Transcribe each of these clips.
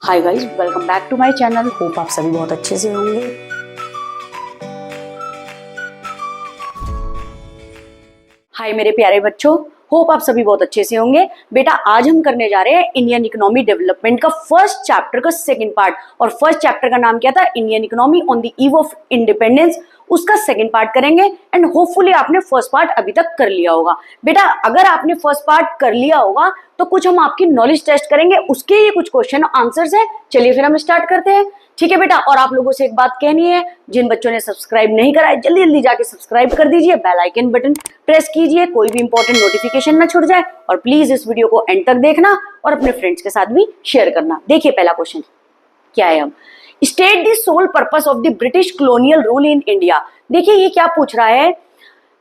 Hi guys, welcome back to my channel. Hope आप सभी बहुत अच्छे से होंगे। हाय मेरे प्यारे बच्चों, होप आप सभी बहुत अच्छे से होंगे। बेटा आज हम करने जा रहे हैं इंडियन इकोनॉमी डेवलपमेंट का फर्स्ट चैप्टर का सेकंड पार्ट। और फर्स्ट चैप्टर का नाम क्या था? Indian economy on the eve of independence. उसका सेकंड पार्ट करेंगे एंड होपफुली आपने फर्स्ट पार्ट अभी तक कर लिया होगा। बेटा अगर आपने फर्स्ट पार्ट कर लिया होगा तो कुछ हम आपकी नॉलेज टेस्ट करेंगे, उसके ये कुछ क्वेश्चन आंसर्स है। चलिए फिर हम स्टार्ट करते हैं, ठीक है बेटा। और आप लोगों से एक बात कहनी है, जिन बच्चों ने सब्सक्राइब नहीं करा है जल्दी जल्दी जाके सब्सक्राइब कर दीजिए, बेल आइकन बटन प्रेस कीजिए, कोई भी इंपॉर्टेंट नोटिफिकेशन ना छूट जाए। और प्लीज इस वीडियो को एंड तक देखना और अपने फ्रेंड्स के साथ भी शेयर करना। देखिए पहला क्वेश्चन क्या है, अब state the sole purpose of the British colonial rule in India. देखिए ये क्या पूछ रहा है,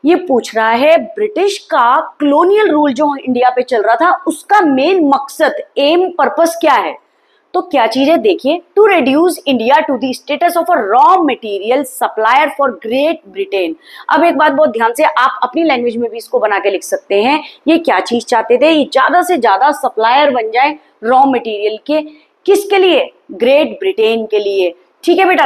ये पूछ रहा है ब्रिटिश का कॉलोनियल रूल जो इंडिया पे चल रहा था उसका मेन मकसद, एम, पर्पस क्या है। तो क्या चीज है देखिए, to reduce India to the status of a raw material supplier for Great Britain. अब एक बात बहुत ध्यान से, आप अपनी लैंग्वेज में भी इसको बना के लिख सकते हैं। ये क्या चीज चाहते थे, ये ज्यादा से ज्यादा सप्लायर बन जाए रॉ मटेरियल के, किसके लिए? ग्रेट ब्रिटेन के लिए, ठीक है बेटा।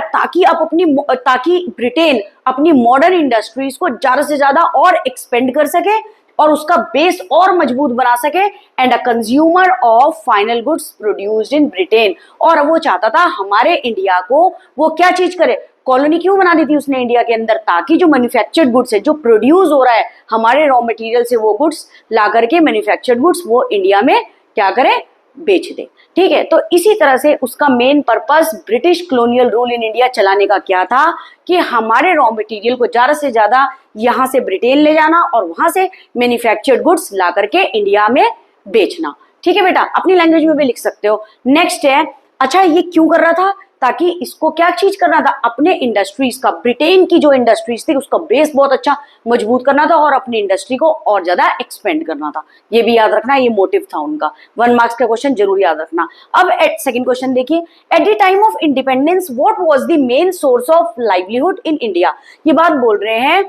ताकि ब्रिटेन अपनी मॉडर्न इंडस्ट्रीज को ज्यादा से ज्यादा और एक्सपेंड कर सके और उसका बेस और मजबूत बना सके, and a consumer of final goods produced in Britain. और वो चाहता था हमारे इंडिया को वो क्या चीज करे, कॉलोनी क्यों बना दी थी उसने इंडिया के अंदर, ताकि जो मैन्युफैक्चर्ड गुड्स है, जो प्रोड्यूस हो रहा है हमारे रॉ मटेरियल से, वो गुड्स ला करके मैन्युफैक्चर्ड गुड्स वो इंडिया में क्या करे, बेच दे, ठीक है। तो इसी तरह से उसका main purpose British colonial rule in India चलाने का क्या था कि हमारे रॉ मटेरियल को ज्यादा से ज्यादा यहां से ब्रिटेन ले जाना और वहां से मैन्युफैक्चर्ड गुड्स ला करके इंडिया में बेचना, ठीक है बेटा। अपनी लैंग्वेज में भी लिख सकते हो। नेक्स्ट है, अच्छा ये क्यों कर रहा था, ताकि इसको क्या चीज करना था, अपने इंडस्ट्रीज का, ब्रिटेन की जो इंडस्ट्रीज थी उसका बेस बहुत अच्छा मजबूत करना था और अपनी इंडस्ट्री को और ज्यादा एक्सपेंड करना था। ये भी याद रखना, ये मोटिव था उनका। 1 मार्क्स का क्वेश्चन जरूर याद रखना। अब एट सेकंड क्वेश्चन देखिए, at the time of independence what was the main source of livelihood in India. ये बात बोल रहे हैं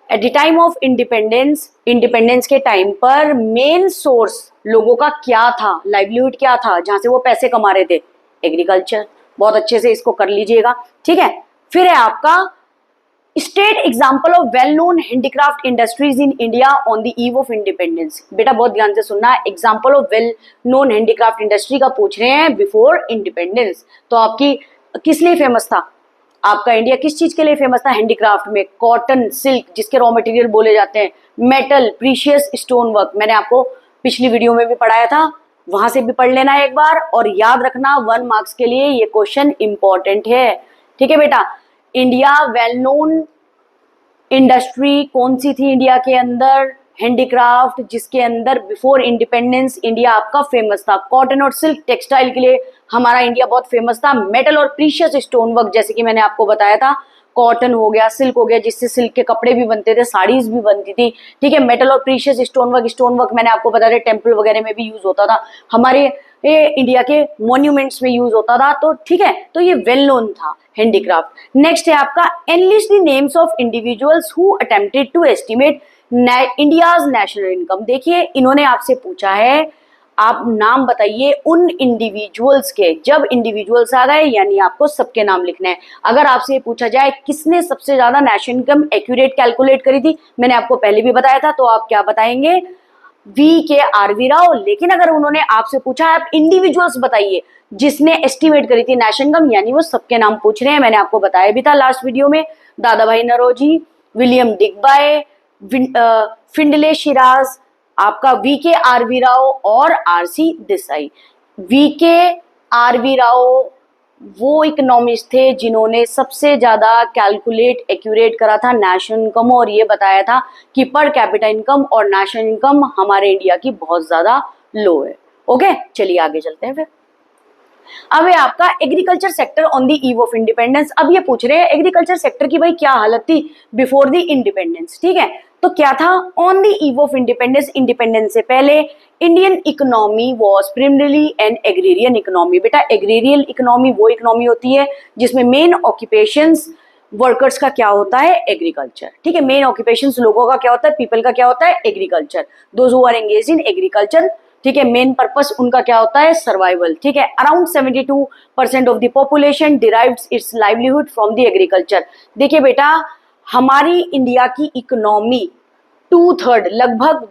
at the time of independence, independence के टाइम पर मेन सोर्स लोगों का क्या था, लाइवलीहुड क्या था, जहां से वो पैसे कमा रहे थे? एग्रीकल्चर। बहुत अच्छे से इसको कर लीजिएगा, ठीक है। फिर है आपका state example of well known handicraft industries in India on the eve of independence. बेटा बहुत ध्यान से सुनना, example of well known handicraft industry का पूछ रहे हैं बिफोर इंडिपेंडेंस। तो आपकी किस लिए फेमस था, आपका इंडिया किस चीज के लिए फेमस था? हैंडीक्राफ्ट में कॉटन, सिल्क जिसके रॉ मटेरियल बोले जाते हैं, मेटल, प्रीशियस स्टोन वर्क, मैंने आपको पिछली वीडियो में भी पढ़ाया था, वहां से भी पढ़ लेना है एक बार। और याद रखना 1 मार्क्स के लिए ये क्वेश्चन इंपॉर्टेंट है, ठीक है बेटा। इंडिया वेल नोन इंडस्ट्री कौन सी थी इंडिया के अंदर? हैंडीक्राफ्ट, जिसके अंदर बिफोर इंडिपेंडेंस इंडिया आपका फेमस था। कॉटन और सिल्क टेक्सटाइल के लिए हमारा इंडिया बहुत फेमस था। मेटल और प्रीशियस स्टोन वर्क, जैसे कि मैंने आपको बताया था, कॉटन हो गया, सिल्क हो गया, जिससे सिल्क के कपड़े भी बनते थे, साड़ीज भी बनती थी, ठीक है। मेटल और प्रीशियस स्टोन वर्क मैंने आपको बताया था टेम्पल वगैरह में भी यूज होता था, हमारे इंडिया के मॉन्यूमेंट्स में यूज होता था, तो ठीक है। तो ये वेल नोन था हैंडीक्राफ्ट। नेक्स्ट है आपका enlist the names of individuals who attempted to estimate India's national income. देखिए इन्होंने आपसे पूछा है आप नाम बताइए उन इंडिविजुअल्स के। जब इंडिविजुअल्स आ गए यानी आपको सबके नाम लिखना है। अगर आपसे ये पूछा जाए किसने सबसे ज्यादा नेशनल इनकम एक्यूरेट कैलकुलेट करी थी, मैंने आपको पहले भी बताया था, तो आप क्या बताएंगे? VKRV राव। लेकिन अगर उन्होंने आपसे पूछा है आप इंडिविजुअल्स बताइए जिसने एस्टिमेट करी थी नेशनल इनकम, यानी वो सबके नाम पूछ रहे हैं। मैंने आपको बताया भी था लास्ट वीडियो में, दादा भाई नौरोजी, विलियम डिगबाय, फिंडले शिराज, आपका VKRV राव और RC देसाई। VKRV राव वो इकोनॉमिस्ट थे जिन्होंने सबसे ज्यादा कैलकुलेट एक्यूरेट करा था नेशनल इनकम, और ये बताया था कि पर कैपिटा इनकम और नेशनल इनकम हमारे इंडिया की बहुत ज्यादा लो है। ओके चलिए आगे चलते हैं फिर। अब है आपका agriculture sector on the eve of independence. अब ये पूछ रहे हैं एग्रीकल्चर सेक्टर की भाई क्या हालत थी बिफोर द इंडिपेंडेंस, ठीक है। तो क्या था on the eve of independence, independence से पहले Indian economy was primarily an agrarian economy. बेटा एग्रेरियन इकोनॉमी वो इकोनॉमी होती है जिसमें मेन ऑक्यूपेशंस वर्कर्स का क्या होता है? एग्रीकल्चर, ठीक है। मेन ऑक्यूपेशंस लोगों का क्या होता है? पीपल का क्या होता है? Agriculture. Those who are engaged in agriculture ठीक है, मेन पर्पस उनका क्या होता है, सर्वाइवल। ठीक है, around 72% of the population derives its livelihood from the agriculture. देखिए बेटा, हमारी इंडिया की इकोनॉमी 2/3 लगभग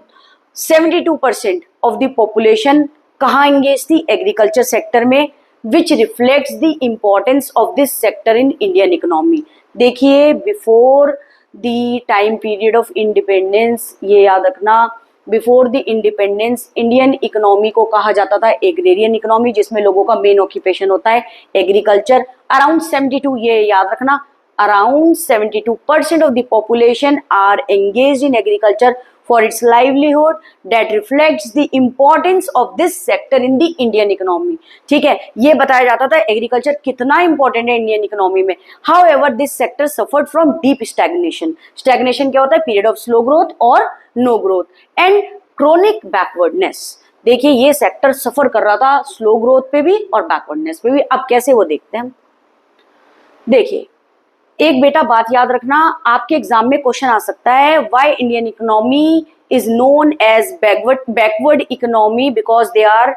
72% ऑफ द पॉपुलेशन कहाँ एंगेज थी, एग्रीकल्चर सेक्टर में, which reflects the importance of this sector in Indian economy. देखिए, before the time period of independence, ये याद रखना, before the independence Indian economy को कहा जाता था एग्रेरियन इकोनॉमी, जिसमें लोगों का मेन ऑक्यूपेशन होता है एग्रीकल्चर। अराउंड 72, ये याद रखना, around 72% of the population are engaged in agriculture for its livelihood, that reflects the importance of this sector in the Indian economy। ठीक है, ये बताया जाता था एग्रीकल्चर कितना इंपॉर्टेंट है इंडियन इकोनॉमी में। However, this sector suffered from deep stagnation। Stagnation क्या होता है, पीरियड ऑफ स्लो ग्रोथ और no growth and chronic backwardness. देखिए, ये सेक्टर सफर कर रहा था स्लो ग्रोथ पे भी और बैकवर्डनेस पे भी। अब कैसे, वो देखते हैं हम। देखिए, एक बेटा बात याद रखना, आपके एग्जाम में क्वेश्चन आ सकता है, why Indian economy is known as backward economy, because they are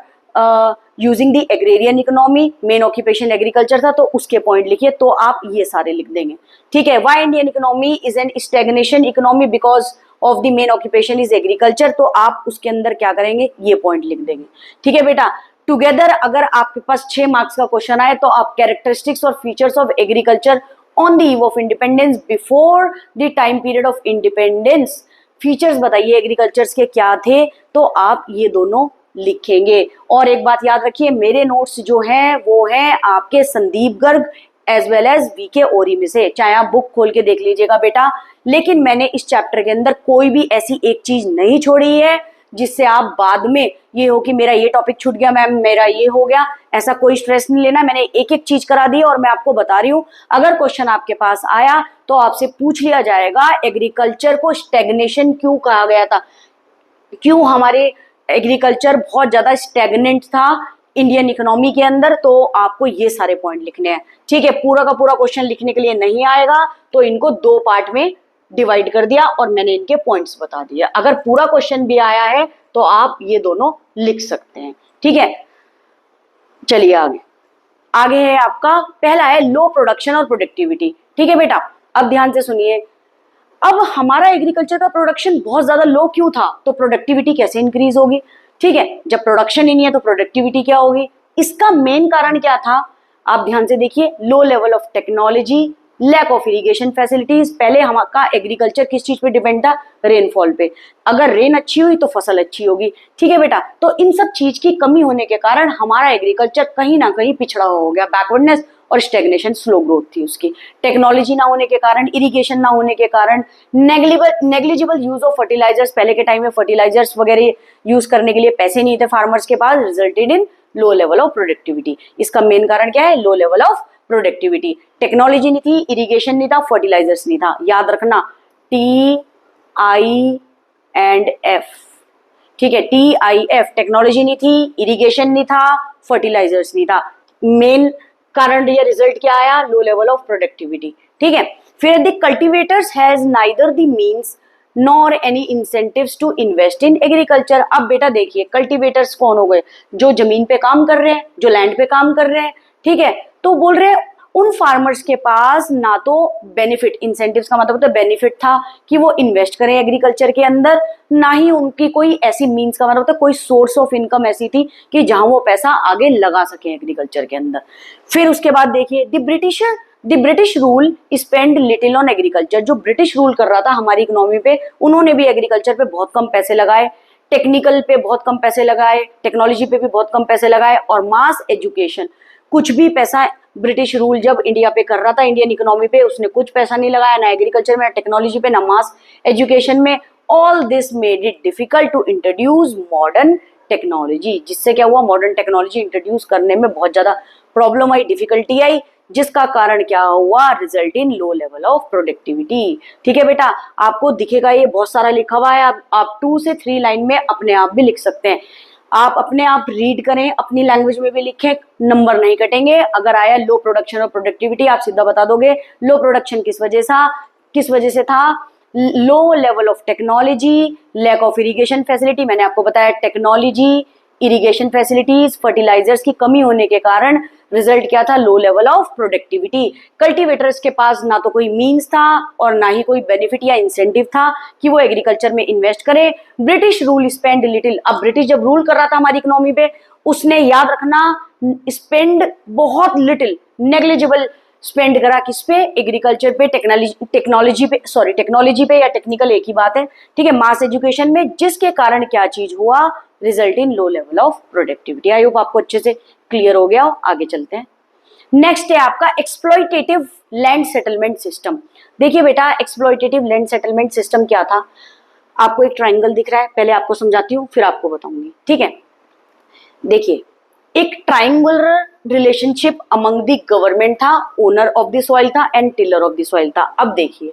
using the agrarian economy, main occupation agriculture था, तो उसके पॉइंट लिखिए, तो आप ये सारे लिख देंगे। ठीक है, why Indian economy is an stagnation economy because of the main occupation is agriculture, तो आप उसके अंदर क्या करेंगे, ये पॉइंट लिख देंगे। ठीक है बेटा, टुगेदर अगर आपके पास 6 मार्क्स का क्वेश्चन आए तो आप कैरेक्टरिस्टिक्स और features of agriculture on the eve of independence, before the time period of independence, features बताइए एग्रीकल्चर्स के क्या थे, तो आप ये दोनों लिखेंगे। और एक बात याद रखिए, मेरे नोट्स जो हैं वो हैं आपके Sandeep Garg as well as VK Ohri में से, चाहे आप बुक खोल के देख लीजिएगा बेटा, लेकिन मैंने इस चैप्टर के अंदर कोई भी ऐसी एक चीज नहीं छोड़ी है जिससे आप बाद में ये हो कि मेरा ये टॉपिक छूट गया मैम, मेरा ये हो गया, ऐसा कोई स्ट्रेस नहीं लेना। मैंने एक एक चीज करा दी और मैं आपको बता रही हूँ, अगर क्वेश्चन आपके पास आया तो आपसे पूछ लिया जाएगा एग्रीकल्चर को स्टैग्नेशन क्यों कहा गया था, क्यों हमारे एग्रीकल्चर बहुत ज्यादा स्टैग्नेंट था इंडियन इकोनॉमी के अंदर, तो आपको ये सारे पॉइंट लिखने हैं। ठीक है, पूरा का पूरा क्वेश्चन लिखने के लिए नहीं आएगा, तो इनको 2 पार्ट में डिवाइड कर दिया और मैंने इनके पॉइंट्स बता दिए। अगर पूरा क्वेश्चन भी आया है तो आप ये दोनों लिख सकते हैं। ठीक है, चलिए आगे। आगे है आपका पहला है लो प्रोडक्शन और प्रोडक्टिविटी। ठीक है बेटा, अब ध्यान से सुनिए, अब हमारा एग्रीकल्चर का प्रोडक्शन बहुत ज्यादा लो क्यों था, तो प्रोडक्टिविटी कैसे इंक्रीज होगी। ठीक है, जब प्रोडक्शन ही नहीं है तो प्रोडक्टिविटी क्या होगी, इसका मेन कारण क्या था, आप ध्यान से देखिए, low level of technology, lack of irrigation facilities. पहले हमारा एग्रीकल्चर किस चीज पे डिपेंड था, रेनफॉल पे, अगर रेन अच्छी हुई तो फसल अच्छी होगी। ठीक है बेटा, तो इन सब चीज की कमी होने के कारण हमारा एग्रीकल्चर कहीं ना कहीं पिछड़ा हो गया, बैकवर्डनेस और स्टेग्नेशन, स्लो ग्रोथ थी उसकी। टेक्नोलॉजी ना होने के कारण, इरिगेशन ना होने के कारण, नेग्लिजिबल यूज ऑफ फर्टिलाइजर्स, पहले के टाइम में फर्टिलाइजर्स वगैरह यूज करने के लिए पैसे नहीं थे फार्मर्स के पास, resulted in low level of productivity. इसका मेन कारण क्या है, low level of productivity. Technology नहीं थी, इरिगेशन नहीं था, फर्टिलाइजर्स नहीं था, याद रखना TIF। ठीक है, TIF, टेक्नोलॉजी नहीं थी, इरिगेशन नहीं था, फर्टिलाइजर्स नहीं था, मेन कारण ये रिजल्ट क्या आया, लो लेवल ऑफ प्रोडक्टिविटी। ठीक है, फिर the cultivators has neither the means nor any incentives to invest in agriculture. अब बेटा देखिए, कल्टिवेटर्स कौन हो गए, जो जमीन पे काम कर रहे हैं, जो लैंड पे काम कर रहे हैं। ठीक है, तो बोल रहे हैं उन फार्मर्स के पास ना तो बेनिफिट, इंसेंटिव्स का मतलब होता है बेनिफिट था कि वो इन्वेस्ट करें एग्रीकल्चर के अंदर, ना ही उनकी कोई ऐसी मीन्स का मतलब होता है कोई सोर्स ऑफ इनकम ऐसी थी कि जहां वो पैसा आगे लगा सके एग्रीकल्चर के अंदर। फिर उसके बाद देखिए, the British rule spend little on agriculture. जो ब्रिटिश रूल कर रहा था हमारी इकोनॉमी पे, उन्होंने भी एग्रीकल्चर पे बहुत कम पैसे लगाए, टेक्निकल पे बहुत कम पैसे लगाए, टेक्नोलॉजी पे भी बहुत कम पैसे लगाए, और मास एजुकेशन, कुछ भी पैसा ब्रिटिश रूल जब इंडिया पे कर रहा था, इंडियन इकोनॉमी पे, उसने कुछ पैसा नहीं लगाया, ना एग्रीकल्चर में, ना टेक्नोलॉजी पे, ना मास एजुकेशन में। All this made it difficult to introduce modern technology, जिससे क्या हुआ, मॉडर्न टेक्नोलॉजी इंट्रोड्यूस करने में बहुत ज्यादा प्रॉब्लम आई, डिफिकल्टी आई, जिसका कारण क्या हुआ, result in low level of productivity. ठीक है बेटा, आपको दिखेगा ये बहुत सारा लिखा हुआ है, आप 2 से 3 लाइन में अपने आप भी लिख सकते हैं। आप अपने आप रीड करें, अपनी लैंग्वेज में भी लिखें, नंबर नहीं कटेंगे। अगर आया लो प्रोडक्शन और प्रोडक्टिविटी, आप सीधा बता दोगे लो प्रोडक्शन किस वजह से था, low level of technology, lack of irrigation facility, मैंने आपको बताया टेक्नोलॉजी, इरिगेशन फैसिलिटीज, फर्टिलाइजर्स की कमी होने के कारण रिजल्ट क्या था, low level of productivity. Cultivators के पास ना तो कोई मीन्स था और ना ही कोई बेनिफिट या इंसेंटिव था कि वो एग्रीकल्चर में इन्वेस्ट करे। ब्रिटिश रूल स्पेंड लिटिल, अब ब्रिटिश जब रूल कर रहा था हमारी इकोनॉमी पे, उसने याद रखना स्पेंड बहुत लिटिल, नेग्लिजिबल स्पेंड करा किस पे, एग्रीकल्चर पे, टेक्नोलॉजी पे या टेक्निकल एक ही बात है, ठीक है, मास एजुकेशन में, जिसके कारण क्या चीज हुआ, result in low level of productivity. I hope आपको अच्छे से क्लियर हो गया हो। आगे चलते हैं। नेक्स्ट है आपका एक्सप्लॉइटेटिव लैंड सेटलमेंट सिस्टम। देखिए बेटा, एक्सप्लॉइटेटिव लैंड सेटलमेंट सिस्टम क्या था, आपको एक ट्राइंगल दिख रहा है, पहले आपको समझाती हूँ फिर आपको बताऊंगी, ठीक है। देखिए, एक triangular relationship among the government था, ओनर ऑफ द सॉइल था and tiller of the soil था। अब देखिए,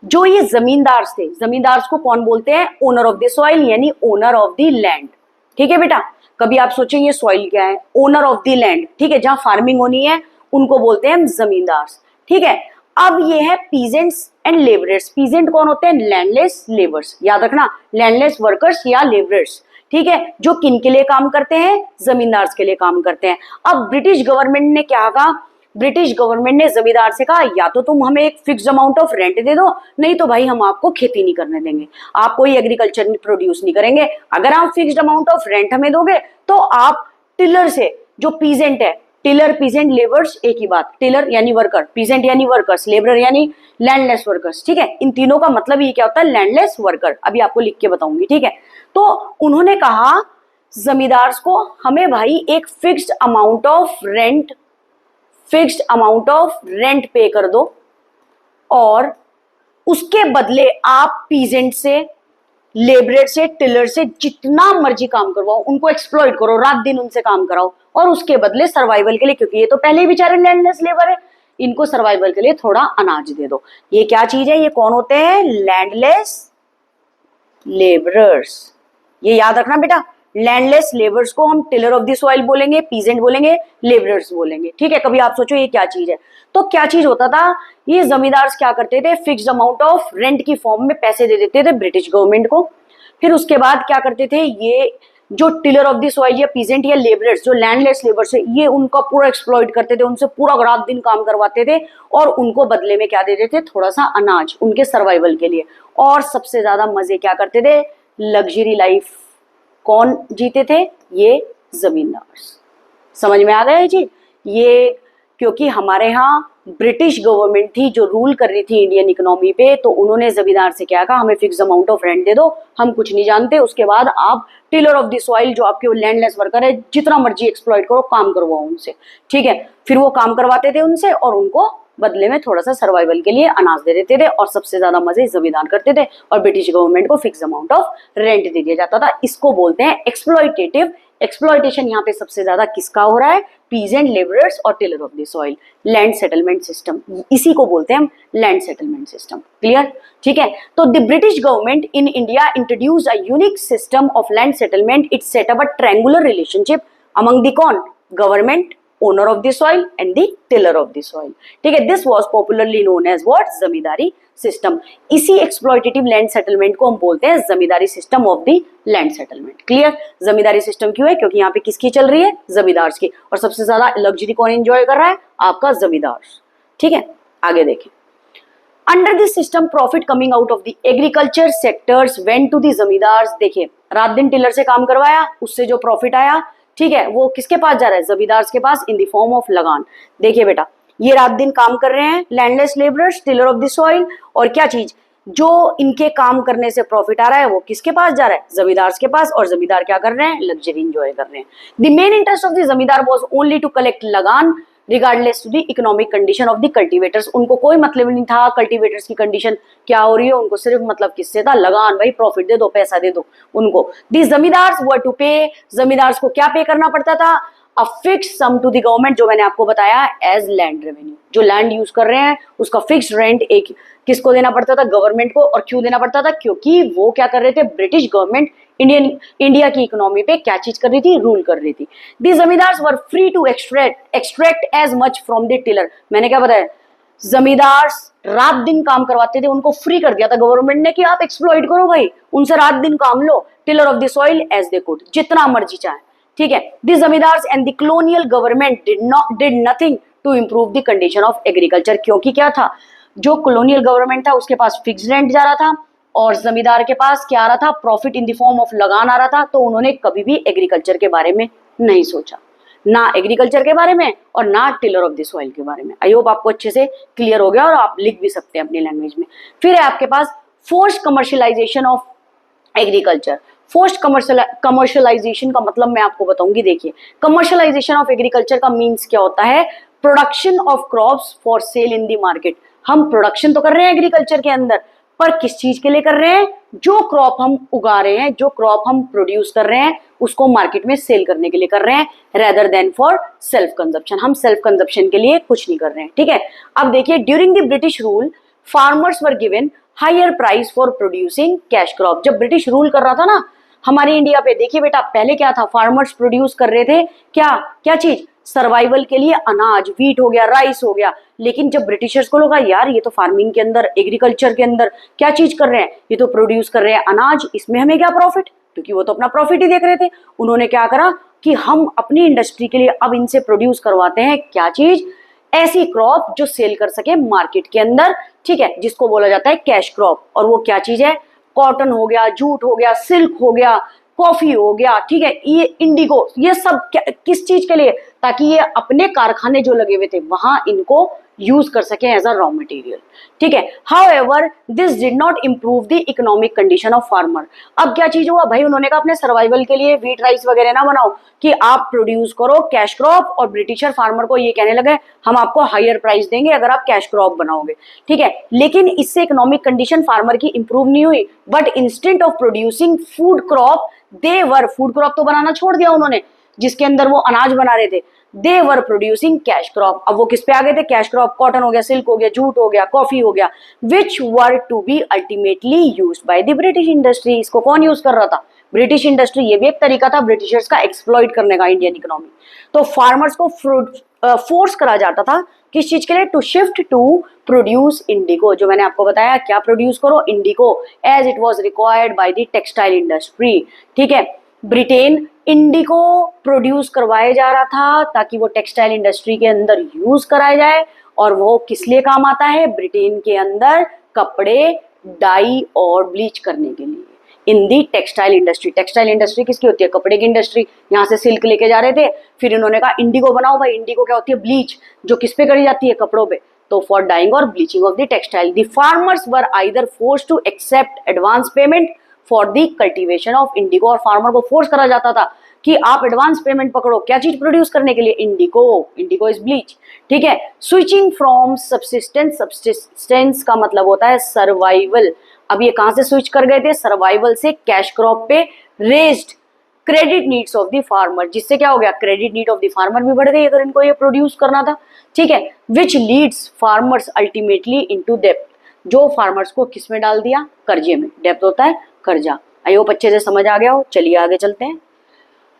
जो ये जमींदार थे, जमींदार को कौन बोलते हैं, ओनर ऑफ द सॉइल यानी ओनर ऑफ द लैंड, ठीक है बेटा। कभी आप सोचेंगे सॉइल क्या है, ओनर ऑफ द लैंड, ठीक है, जहां फार्मिंग होनी है उनको बोलते हैं जमींदार, ठीक है। अब ये है पीजेंट्स एंड लेबरर्स। पीजेंट कौन होते हैं, लैंडलेस लेबर्स, याद रखना, लैंडलेस वर्कर्स या लेबरर्स, ठीक है, जो किन के लिए काम करते हैं, जमींदार के लिए काम करते हैं। अब ब्रिटिश गवर्नमेंट ने क्या कहा, ब्रिटिश गवर्नमेंट ने जमींदार से कहा या तो तुम हमें एक फिक्स्ड अमाउंट ऑफ रेंट दे दो, नहीं तो भाई हम आपको खेती नहीं करने देंगे, आप कोई एग्रीकल्चर प्रोड्यूस नहीं करेंगे। अगर आप फिक्स्ड अमाउंट ऑफ रेंट हमें दोगे तो आप टिलर से, जो पीजेंट है, टिलर पीजेंट लेबर्स एक ही बात, टिलर यानी वर्कर, पीजेंट यानी वर्कर्स, लेबर यानी लैंडलेस वर्कर्स, ठीक है। इन तीनों का मतलब ये क्या होता है, लैंडलेस वर्कर। अभी आपको लिख के बताऊंगी, ठीक है। तो उन्होंने कहा जमींदार को, हमें भाई एक फिक्स्ड अमाउंट ऑफ रेंट पे कर दो और उसके बदले आप पीजेंट से, लेबरर से, टिलर से जितना मर्जी काम करवाओ, उनको एक्सप्लॉइट करो, रात दिन उनसे काम कराओ, और उसके बदले सर्वाइवल के लिए, क्योंकि ये तो पहले ही बेचारे लैंडलेस लेबर है, इनको सर्वाइवल के लिए थोड़ा अनाज दे दो। ये क्या चीज है, ये कौन होते हैं, लैंडलेस लेबरर्स। ये याद रखना बेटा, लैंडलेस लेबर्स को हम टिलर ऑफ द सॉइल बोलेंगे, पीजेंट बोलेंगे, लेबरर्स बोलेंगे, ठीक है। कभी आप सोचो ये क्या चीज है, तो क्या चीज होता था, ये जमींदार क्या करते थे, फिक्स्ड अमाउंट ऑफ रेंट की फॉर्म में पैसे दे देते थे ब्रिटिश गवर्नमेंट को। फिर उसके बाद क्या करते थे, ये जो टिलर ऑफ द सॉइल या पीजेंट या लेबरर्स, जो लैंडलेस लेबर्स है, ये उनका पूरा एक्सप्लॉइट करते थे, उनसे पूरा रात दिन काम करवाते थे और उनको बदले में क्या देते थे, थोड़ा सा अनाज, उनके सर्वाइवल के लिए। और सबसे ज्यादा मजे क्या करते थे, लग्जरी लाइफ कौन जीते थे, ये जमींदार। समझ में आ गया है जी। ये क्योंकि हमारे यहाँ ब्रिटिश गवर्नमेंट थी जो रूल कर रही थी इंडियन इकोनॉमी पे, तो उन्होंने जमींदार से क्या कहा, हमें फिक्स अमाउंट ऑफ रेंट दे दो, हम कुछ नहीं जानते, उसके बाद आप टिलर ऑफ द सॉइल, जो आपके लैंडलेस वर्कर है, जितना मर्जी एक्सप्लॉइट करो, काम करवाओ उनसे, ठीक है। फिर वो काम करवाते थे उनसे और उनको बदले में थोड़ा सा सर्वाइवल के लिए अनाज दे देते थे, और सबसे ज्यादा मजे जमींदार करते थे, और ब्रिटिश गवर्नमेंट को फिक्स अमाउंट ऑफ रेंट दे दिया जाता था। इसको बोलते हैं एक्सप्लॉइटेटिव। एक्सप्लॉइटेशन यहाँ पे सबसे ज्यादा किसका हो रहा है, पीजेंट, लेबरर्स और tiller of the soil, land settlement system, इसी को बोलते हैं हम लैंड सेटलमेंट सिस्टम। क्लियर, ठीक है। तो the British government in India introduce a unique system of land settlement. It set up a triangular relationship among the कौन, government, owner of the soil and the tiller of the soil, ठीक है। This was popularly known as what, zamindari system. इसी exploitative land settlement को हम बोलते हैं zamindari system of the land settlement. Clear, zamindari system क्यों है, क्योंकि यहाँ पे किसकी चल रही है, जमींदार की, और सबसे ज्यादा लग्जरी कौन एंजॉय कर रहा है, आपका जमींदार, ठीक है। आगे देखें, under this system profit coming out of the agriculture sectors went to the zamindar. देखिए, रात दिन टिलर से काम करवाया, उससे जो प्रॉफिट आया, ठीक है, वो किसके पास जा रहा है, जमींदार के पास, इन द फॉर्म ऑफ लगान। देखिए बेटा, ये रात दिन काम कर रहे हैं, landless labourers, tiller of the soil, और क्या चीज, जो इनके काम करने से प्रॉफिट आ रहा है वो किसके पास जा रहा है, जमींदार के पास, और जमींदार क्या कर रहे हैं, लग्जरी एंजॉय कर रहे हैं। The main interest of the zamindar was only to collect lagaan regardless to the economic condition of the cultivators. उनको कोई मतलब नहीं था कल्टीवेटर्स की कंडीशन क्या हो रही है, उनको सिर्फ मतलब किससे था, लगान, भाई प्रॉफिट दे दो, पैसा दे दो उनको। द जमींदार्स वर टू पे, जमींदार्स को क्या पे करना पड़ता था, a fix sum to the government, जो मैंने आपको बताया एज लैंड रेवेन्यू। जो लैंड यूज कर रहे हैं उसका फिक्स रेंट एक किसको देना पड़ता था, गवर्नमेंट को। और क्यों देना पड़ता था, क्योंकि वो क्या कर रहे थे, ब्रिटिश गवर्नमेंट इंडिया की इकोनॉमी पे क्या चीज कर रही थी, रूल कर रही थी। The zamindars were free to extract as much from the tiller. मैंने क्या बताया, जमींदार रात दिन काम करवाते थे, उनको फ्री कर दिया था गवर्नमेंट ने कि आप एक्सप्लॉइट करो भाई, उनसे रात दिन काम लो, tiller of the soil as they could, जितना मर्जी चाहे, ठीक है। The zamindars and the colonial government did nothing to improve the condition of agriculture, क्योंकि क्या था, जो कॉलोनियल गवर्नमेंट था उसके पास फिक्स रेंट जा रहा था और जमींदार के पास क्या आ रहा था, profit in the form of लगान आ रहा था, तो उन्होंने कभी भी एग्रीकल्चर के बारे में नहीं सोचा, ना एग्रीकल्चर के बारे में और ना टिलर ऑफ द सॉइल के बारे में। आई होप आपको अच्छे से क्लियर हो गया और आप लिख भी सकते हैं अपनी लैंग्वेज में। फिर है आपके पास forced commercialisation of agriculture. Forced commercialisation का मतलब मैं आपको बताऊंगी। देखिए, कमर्शियलाइजेशन ऑफ एग्रीकल्चर का मीन्स क्या होता है, production of crops for sale in the market. हम प्रोडक्शन तो कर रहे हैं एग्रीकल्चर के अंदर, पर किस चीज के लिए कर रहे हैं, जो क्रॉप हम उगा रहे हैं, जो क्रॉप हम प्रोड्यूस कर रहे हैं उसको मार्केट में सेल करने के लिए कर रहे हैं, rather than for self consumption. हम सेल्फ कंजप्शन के लिए कुछ नहीं कर रहे हैं, ठीक है। अब देखिए, during the British rule farmers were given higher price for producing cash crop. जब ब्रिटिश रूल कर रहा था ना हमारे इंडिया पे, देखिए बेटा, पहले क्या था, फार्मर्स प्रोड्यूस कर रहे थे क्या क्या चीज, सर्वाइवल के लिए अनाज, व्हीट हो गया, राइस हो गया। लेकिन जब ब्रिटिशर्स को लगा यार ये तो फार्मिंग के अंदर, एग्रीकल्चर के अंदर क्या चीज कर रहे हैं, ये तो प्रोड्यूस कर रहे हैं अनाज, इसमें हमें क्या प्रॉफिट, क्योंकि वो तो अपना प्रॉफिट ही देख रहे थे। उन्होंने क्या करा कि हम अपनी इंडस्ट्री के लिए अब इनसे प्रोड्यूस करवाते हैं क्या चीज, ऐसी क्रॉप जो सेल कर सके मार्केट के अंदर, ठीक है, जिसको बोला जाता है कैश क्रॉप। और वो क्या चीज है, कॉटन हो गया, जूट हो गया, सिल्क हो गया, कॉफी हो गया, ठीक है, ये इंडिगो, ये सब किस चीज के लिए, ताकि ये अपने कारखाने जो लगे हुए थे वहां इनको यूज कर सके एज अ रॉ मटेरियल, ठीक है। However this did not improve the economic condition of farmer. अब क्या चीज हुआ भाई, उन्होंने कहा अपने सर्वाइवल के लिए व्हीट राइस वगैरह ना बनाओ कि आप प्रोड्यूस करो कैश क्रॉप, और ब्रिटिशर फार्मर को ये कहने लगे हम आपको हायर प्राइस देंगे अगर आप कैश क्रॉप बनाओगे, ठीक है। लेकिन इससे इकोनॉमिक कंडीशन फार्मर की इंप्रूव नहीं हुई, but instant of producing food crop food crop तो बनाना छोड़ दिया उन्होंने जिसके अंदर वो अनाज बना रहे थे, दे वर प्रोड्यूसिंग कैश क्रॉप। अब वो किस पे आ गए थे, कैश क्रॉप, कॉटन हो गया, सिल्क हो गया, जूट हो गया, कॉफी हो गया, which were to be ultimately used by the British industry. इसको कौन यूज कर रहा था, ब्रिटिश इंडस्ट्री। ये भी एक तरीका था ब्रिटिशर्स का एक्सप्लॉइट करने का इंडियन इकोनॉमी। तो फार्मर्स को फोर्स करा जाता था किस चीज के लिए, to shift to produce indigo. जो मैंने आपको बताया, क्या प्रोड्यूस करो, indigo, as it was required by the textile industry, ठीक है। ब्रिटेन इंडिगो प्रोड्यूस करवाया जा रहा था ताकि वो टेक्सटाइल इंडस्ट्री के अंदर यूज कराया जाए, और वो किस लिए काम आता है, ब्रिटेन के अंदर कपड़े डाई और ब्लीच करने के लिए, इन दी टेक्सटाइल इंडस्ट्री। टेक्सटाइल इंडस्ट्री किसकी होती है, कपड़े की इंडस्ट्री। यहाँ से सिल्क लेके जा रहे थे, फिर इन्होंने कहा इंडिगो बनाओ भाई। इंडिगो क्या होती है, ब्लीच, जो किस पे करी जाती है, कपड़ों पे, तो फॉर डाइंग और bleaching of the textile. The farmers were either forced to accept advance payment for the cultivation of indigo, और फार्मर को फोर्स करा जाता था कि आप एडवांस पेमेंट पकड़ो, क्या चीज प्रोड्यूस करने के लिए, इंडिगो, इंडिगो इज ब्लीच, ठीक है। स्विचिंग फ्रॉम सब्सिस्टेंस, सब्सिस्टेंस का मतलब होता है सर्वाइवल। अब ये कहां से स्विच कर गए थे, सर्वाइवल से कैश क्रॉप पे, raised credit needs of the farmer, जिससे क्या हो गया, credit need of the farmer भी बढ़ गई अगर इनको ये प्रोड्यूस करना था, ठीक है। Which leads farmers ultimately into depth, जो फार्मर्स को किस में डाल दिया, कर्जे में। डेप्थ होता है कर्जा। आई होप अच्छे से समझ आ गया हो। चलिए आगे चलते हैं।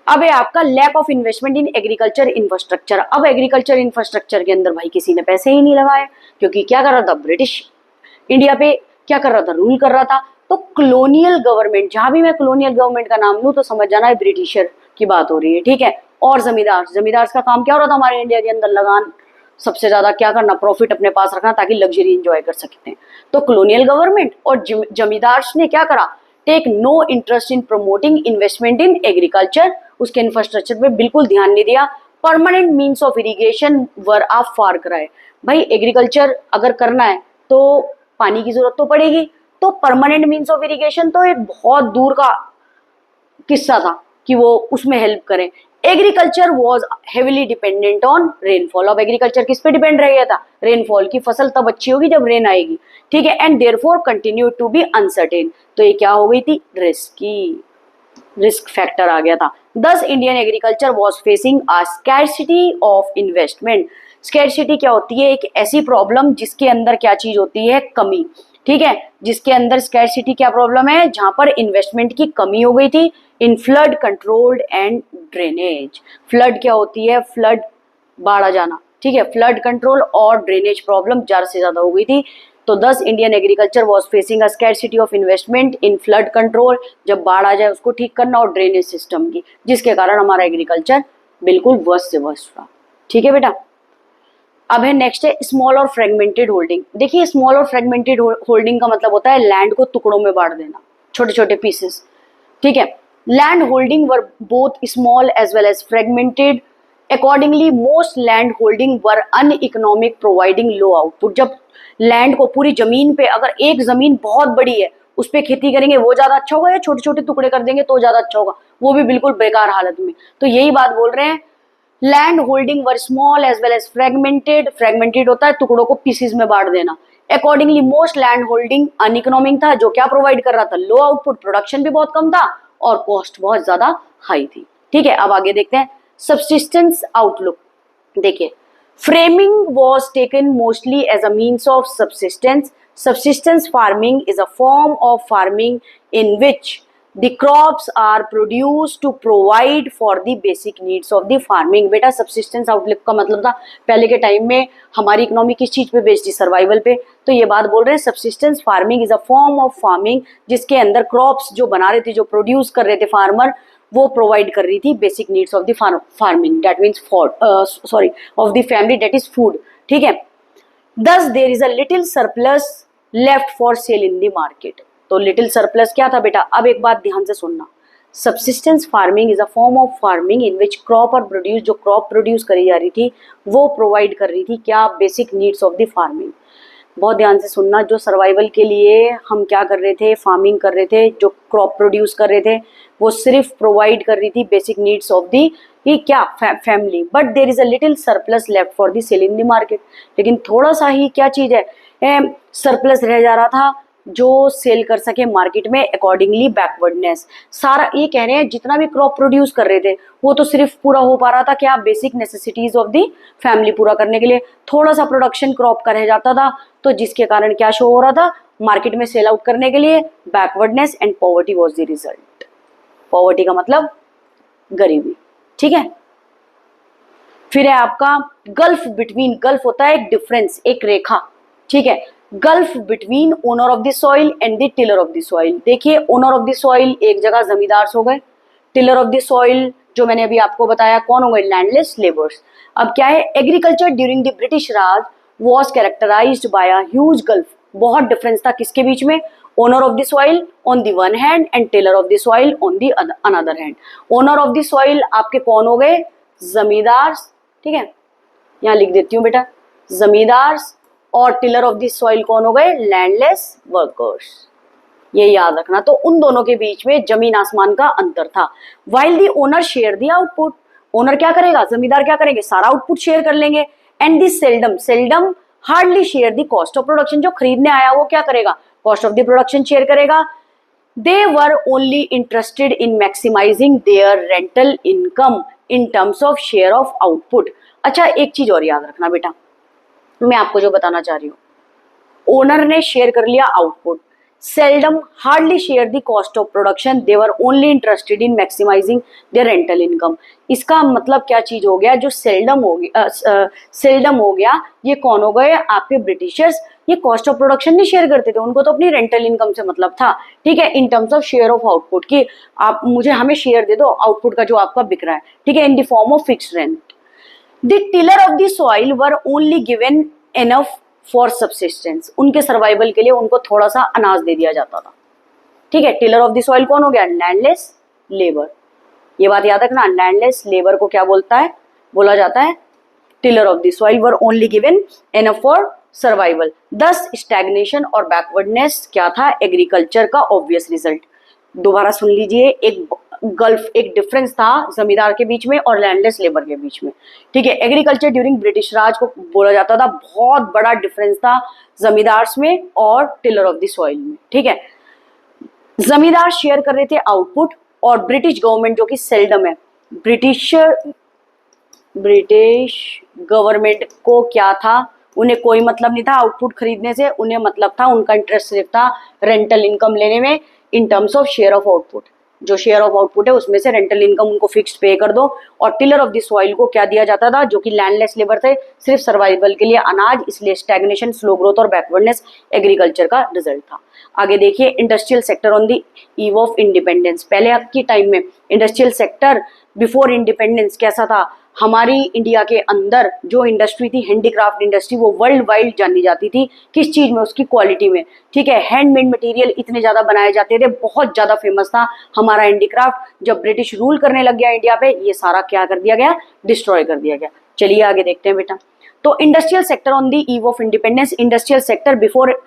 अब है आपका lack of investment in agriculture infrastructure. अब एग्रीकल्चर इंफ्रास्ट्रक्चर के अंदर भाई किसी ने पैसे ही नहीं लगाए, क्योंकि क्या कर रहा था, ब्रिटिश इंडिया पे क्या कर रहा था, रूल कर रहा था। तो कॉलोनियल गवर्नमेंट, जहां भी मैं कॉलोनियल गवर्नमेंट का नाम लूं तो समझ जाना है ब्रिटिशर की बात हो रही है, ठीक है। और जमींदार, जमींदार का काम क्या हो रहा था हमारे इंडिया के अंदर, लगान, सबसे ज्यादा क्या करना, प्रॉफिट अपने पास रखना ताकि लग्जरी एंजॉय कर सकते हैं। तो कॉलोनियल गवर्नमेंट और जमींदार ने क्या करा, take no interest in promoting investment in agriculture, उसके इंफ्रास्ट्रक्चर पे बिल्कुल ध्यान नहीं दिया। Permanent means of irrigation were आप फार कराए। भाई एग्रीकल्चर अगर करना है तो पानी की जरूरत तो पड़ेगी, तो परमानेंट मीन्स ऑफ इरिगेशन तो एक बहुत दूर का किस्सा था कि वो उसमें हेल्प करें। Agriculture was heavily dependent on rainfall. अब एग्रीकल्चर किस पे डिपेंड रह गया था, रेनफॉल की। फसल तब अच्छी होगी जब रेन आएगी, ठीक है। And therefore continue to be uncertain, तो ये क्या हो गई थी, रिस्की, रिस्क फैक्टर आ गया था। दस Indian agriculture was facing a scarcity of investment. Scarcity क्या होती है, एक ऐसी प्रॉब्लम जिसके अंदर क्या चीज होती है, कमी, ठीक है। जिसके अंदर स्कैर्सिटी क्या प्रॉब्लम है, जहां पर इन्वेस्टमेंट की कमी हो गई थी in flood controlled and drainage. Flood क्या होती है, फ्लड, बाढ़ आ जाना, ठीक है। फ्लड कंट्रोल और ड्रेनेज प्रॉब्लम ज्यादा से ज्यादा हो गई थी तो 10 Indian agriculture was facing a scarcity of investment in flood control, जब बाढ़ आ जाए उसको ठीक करना, और ड्रेनेज सिस्टम की, जिसके कारण हमारा एग्रीकल्चर बिल्कुल वर्स्ट से वर्स्ट रहा। ठीक है बेटा। अब है नेक्स्ट है स्मॉल और फ्रेगमेंटेड होल्डिंग। देखिए स्मॉल और फ्रेगमेंटेड होल्डिंग का मतलब होता है लैंड को टुकड़ों में बांट देना, छोटे छोटे पीसेस। ठीक है। Land holding were both small as well as fragmented, accordingly most land holding were uneconomic providing low output. जब लैंड को पूरी जमीन पे, अगर एक जमीन बहुत बड़ी है उस पर खेती करेंगे वो ज्यादा अच्छा होगा, या छोटे छोटे टुकड़े कर देंगे तो ज्यादा अच्छा होगा, वो भी बिल्कुल बेकार हालत में। तो यही बात बोल रहे हैं, land holding were small as well as fragmented, fragmented होता है टुकड़ों को पीसेस में बांट देना। Accordingly most land holding uneconomic था, जो क्या प्रोवाइड कर रहा था, लो आउटपुट, प्रोडक्शन भी बहुत कम था और कॉस्ट बहुत ज्यादा हाई थी। ठीक है। अब आगे देखते हैं सब्सिस्टेंस आउटलुक। देखिए framing was taken mostly as a means of subsistence. Subsistence farming is a form of farming in which the crops are produced to provide for the basic needs of the farming. बेटा subsistence outlook का मतलब था पहले के time में हमारी economy किस चीज पे बेस्ड थी, सर्वाइवल पे। तो ये बात बोल रहे हैं subsistence farming is a form of farming जिसके अंदर क्रॉप्स जो बना रहे थे, जो प्रोड्यूस कर रहे थे फार्मर, वो प्रोवाइड कर रही थी basic needs of the farming, that means sorry of the family, that is food. ठीक है। Thus there is a little surplus left for sale in the market. तो लिटिल सरप्लस क्या था बेटा, अब एक बात ध्यान से सुनना, subsistence farming is a form of farming in which crop और प्रोड्यूस, जो क्रॉप प्रोड्यूस करी जा रही थी वो प्रोवाइड कर रही थी क्या, basic needs of the farming. बहुत ध्यान से सुनना, जो सर्वाइवल के लिए हम क्या कर रहे थे, फार्मिंग कर रहे थे, जो क्रॉप प्रोड्यूस कर रहे थे वो सिर्फ प्रोवाइड कर रही थी बेसिक नीड्स ऑफ दी ये क्या family, but there is a little surplus left for the sale in the market. लेकिन थोड़ा सा ही क्या चीज है, सरप्लस रह जा रहा था जो सेल कर सके मार्केट में। अकॉर्डिंगली बैकवर्डनेस, सारा ये कह रहे हैं जितना भी क्रॉप प्रोड्यूस कर रहे थे वो तो सिर्फ पूरा हो पा रहा था क्या, basic necessities of the family पूरा करने के लिए, थोड़ा सा प्रोडक्शन क्रॉप का रह जाता था, तो जिसके कारण क्या शो हो रहा था मार्केट में सेल आउट करने के लिए, backwardness and poverty was the result. Poverty का मतलब गरीबी। ठीक है। फिर है आपका गल्फ बिटवीन, गल्फ होता है एक डिफरेंस, एक रेखा। ठीक है। Gulf between owner of the soil and the tiller of the soil. देखिए ओनर ऑफ द सॉइल एक जगह जमींदार हो गए, टिलर ऑफ द सॉइल जो मैंने अभी आपको बताया कौन हो गए, लैंडलेस लेबर्स। अब क्या है, agriculture during the British Raj was characterised by a huge gulf. बहुत डिफरेंस था किसके बीच में, owner of the soil on the one hand and tiller of the soil on the other hand. Owner of the soil आपके कौन हो गए, जमींदार। ठीक है, यहाँ लिख देती हूँ बेटा, जमींदार, और टिलर ऑफ द सॉइल कौन हो गए, लैंडलेस वर्कर्स। ये याद रखना। तो उन दोनों के बीच में जमीन आसमान का अंतर था। While the owner share the output, owner क्या करेगा, जमींदार क्या करेंगे, सारा आउटपुट शेयर कर लेंगे। And the seldom, seldom hardly share the cost of production, जो खरीदने आया वो क्या करेगा, cost of the production share करेगा। They were only interested in maximising their rental income in terms of share of output. अच्छा एक चीज और याद रखना बेटा, मैं आपको जो बताना चाह रही हूँ, ओनर ने शेयर कर लिया output, seldom hardly share the cost of production, they were only interested in maximizing their rental income। इसका मतलब क्या चीज हो गया, जो सेल्डम हो गया, सेल्डम हो गया, ये कौन हो गए, आपके ब्रिटिशर्स। ये कॉस्ट ऑफ प्रोडक्शन नहीं शेयर करते थे, उनको तो अपनी रेंटल इनकम से मतलब था। ठीक है, इन terms of share of output की आप मुझे हमें शेयर दे दो आउटपुट का जो आपका बिक रहा है। ठीक है, in the form of fixed rent. The tiller of the soil were only given enough for subsistence, उनके सर्वाइवल के लिए उनको थोड़ा सा अनाज दे दिया जाता था। ठीक है, टिलर ऑफ द सॉइल कौन हो गया, लैंडलेस लेबर। ये बात याद रखना, लैंडलेस लेबर को क्या बोलता है, बोला जाता है tiller of the soil were only given enough for survival. दस स्टैग्नेशन और बैकवर्डनेस क्या था, एग्रीकल्चर का ऑब्वियस रिजल्ट। दोबारा सुन लीजिए, एक गल्फ, एक डिफरेंस था जमींदार के बीच में और लैंडलेस लेबर के बीच में। ठीक है, एग्रीकल्चर ड्यूरिंग ब्रिटिश राज को बोला जाता था, बहुत बड़ा डिफरेंस था जमींदार में और टिलर ऑफ द सॉइल में। ठीक है, जमींदार शेयर कर रहे थे आउटपुट और ब्रिटिश गवर्नमेंट जो कि सेल्डम है, ब्रिटिश गवर्नमेंट को क्या था, उन्हें कोई मतलब नहीं था आउटपुट खरीदने से, उन्हें मतलब था, उनका इंटरेस्ट सिर्फ था रेंटल इनकम लेने में इन terms of share of output. जो शेयर ऑफ आउटपुट है उसमें से रेंटल इनकम उनको फिक्स्ड पे कर दो। और टिलर ऑफ द सॉइल को क्या दिया जाता था, जो कि लैंडलेस लेबर थे, सिर्फ सर्वाइवल के लिए अनाज, इसलिए स्टैग्नेशन, स्लो ग्रोथ और बैकवर्डनेस एग्रीकल्चर का रिजल्ट था। आगे देखिए, industrial sector on the eve of independence. पहले के टाइम में इंडस्ट्रियल सेक्टर बिफोर इंडिपेंडेंस कैसा था, हमारी इंडिया के अंदर जो इंडस्ट्री थी हैंडीक्राफ्ट इंडस्ट्री, वो वर्ल्ड वाइड जानी जाती थी। किस चीज में, उसकी क्वालिटी में, ठीक है। हैंडमेड मटेरियल इतने ज्यादा बनाए जाते थे, बहुत ज्यादा फेमस था हमारा हैंडीक्राफ्ट। जब ब्रिटिश रूल करने लग गया इंडिया पे, ये सारा क्या कर दिया गया, डिस्ट्रॉय कर दिया गया। चलिए आगे देखते हैं बेटा। तो industrial sector on the eve of independence, industrial sector before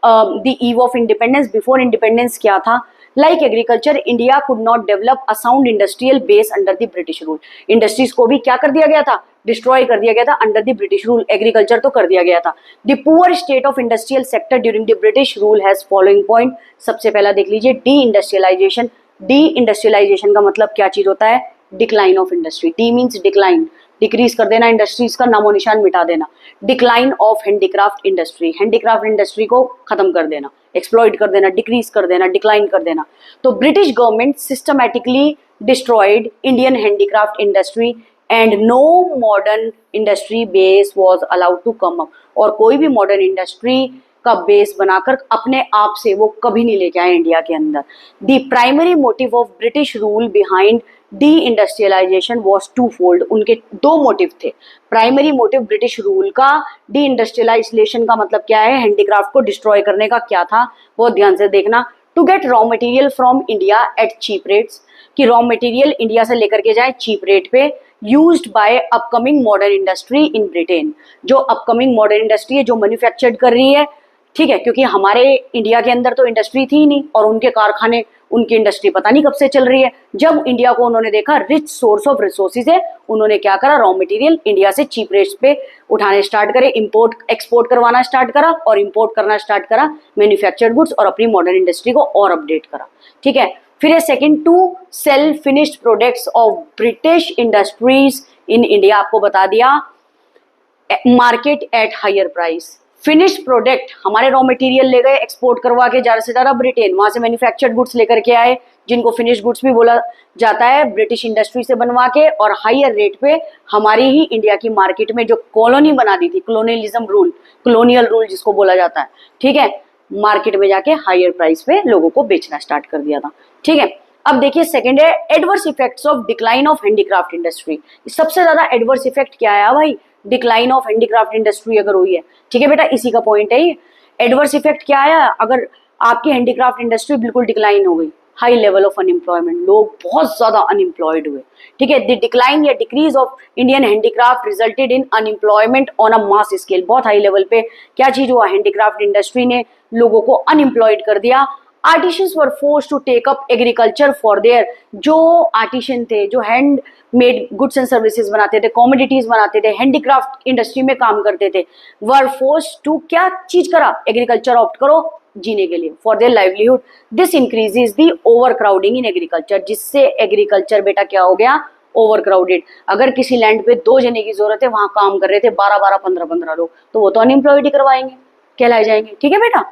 the eve of independence, before independence क्या था, like agriculture India could not develop a sound industrial base under the British rule. Industries को भी क्या कर दिया गया था, destroy कर दिया गया था under the British rule. Agriculture तो कर दिया गया था। The poor state of industrial sector during the British rule has following point. सबसे पहला देख लीजिए, डी इंडस्ट्रियलाइजेशन। डी इंडस्ट्रियलाइजेशन का मतलब क्या चीज होता है, decline of industry. D means decline, decrease कर देना, इंडस्ट्रीज का नामो निशान मिटा देना। Decline of handicraft industry, handicraft industry को खत्म कर देना, एक्सप्लॉइट कर देना, डिक्रीज कर देना, डिक्लाइन कर देना। तो British government systematically destroyed Indian handicraft industry and no modern industry base was allowed to come up. और कोई भी मॉडर्न इंडस्ट्री का बेस बनाकर अपने आप से वो कभी नहीं लेके आए इंडिया के अंदर। The primary motive of British rule behind deindustrialisation was twofold. उनके दो मोटिव थे। प्राइमरी मोटिव ब्रिटिश रूल का, डी इंडस्ट्रियलाइजेशन का मतलब क्या है, हैंडीक्राफ्ट को डिस्ट्रॉय करने का क्या था, बहुत ध्यान से देखना। To get raw material from India at cheap rates, कि रॉ मटेरियल इंडिया से लेकर के जाए चीप रेट पे। Used by upcoming modern industry in Britain, जो अपकमिंग मॉडर्न इंडस्ट्री है, जो मैन्युफैक्चर्ड कर रही है, ठीक है, क्योंकि हमारे इंडिया के अंदर तो इंडस्ट्री थी ही नहीं, और उनके कारखाने, उनकी इंडस्ट्री पता नहीं कब से चल रही है। जब इंडिया को उन्होंने देखा रिच सोर्स ऑफ रिसोर्सेज है, उन्होंने क्या करा, रॉ मटेरियल इंडिया से चीप रेट्स पे उठाने स्टार्ट करे, इंपोर्ट एक्सपोर्ट करवाना स्टार्ट करा, और इंपोर्ट करना स्टार्ट करा मैन्युफैक्चर्ड गुड्स, और अपनी मॉडर्न इंडस्ट्री को और अपडेट करा, ठीक है। फिर है second, to sell finished products of British industries in India. आपको बता दिया, market at higher price. Finished product, हमारे रॉ मटेरियल ले गए एक्सपोर्ट करवा के ज्यादा से ज्यादा ब्रिटेन, वहां से मैन्युफैक्चर्ड गुड्स लेकर के आए, जिनको फिनिश्ड गुड्स भी बोला जाता है, ब्रिटिश इंडस्ट्री से बनवा के, और हायर रेट पे हमारी ही इंडिया की मार्केट में जो कॉलोनी बना दी थी, कॉलोनियलिज्म रूल, कॉलोनियल रूल जिसको बोला जाता है, ठीक है, मार्केट में जाके हायर प्राइस पे लोगों को बेचना स्टार्ट कर दिया था, ठीक है। अब देखिए सेकंड है adverse effects of decline of handicraft industry. सबसे ज्यादा एडवर्स इफेक्ट क्या है भाई, डिक्लाइन ऑफ हैंडीक्राफ्ट इंडस्ट्री अगर हुई है, ठीक है बेटा, इसी का पॉइंट है ये। एडवर्स इफेक्ट क्या आया, अगर आपकी हैंडीक्राफ्ट इंडस्ट्री बिल्कुल डिक्लाइन हो गई, हाई लेवल ऑफ अनएम्प्लॉयमेंट, लोग बहुत ज्यादा अनएम्प्लॉयड हुए, ठीक है। द डिक्लाइन या decrease of Indian handicraft resulted in unemployment on a mass scale. बहुत हाई लेवल पे क्या चीज हुआ, हैंडीक्राफ्ट इंडस्ट्री ने लोगों को अनएम्प्लॉयड कर दिया। Artisans were forced to take up agriculture for their, जो आर्टिशन थे, जो handmade goods and services बनाते थे, कॉमोडिटीज बनाते थे, हैंडीक्राफ्ट इंडस्ट्री में काम करते थे, वर फोर्स्ड टू क्या चीज करा, एग्रीकल्चर ऑप्ट करो जीने के लिए, for their livelihood. This increases the over crowding in agriculture, जिससे एग्रीकल्चर बेटा क्या हो गया, ओवर क्राउडेड। अगर किसी लैंड पे 2 जने की जरूरत है, वहां काम कर रहे थे 12-12, 15-15 लोग, तो वो तो अनएम्प्लॉयड ही करवाएंगे, कहलाए जाएंगे, ठीक है बेटा।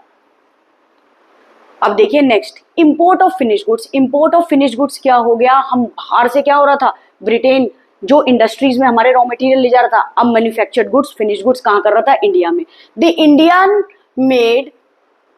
अब देखिए next, import of finish goods. Import of finish goods क्या हो गया, हम बाहर से क्या हो रहा था, ब्रिटेन जो इंडस्ट्रीज में हमारे रॉ मटेरियल ले जा रहा था, अब मैन्युफैक्चर्ड गुड्स, फिनिश गुड्स कहाँ कर रहा था, इंडिया में। The Indian made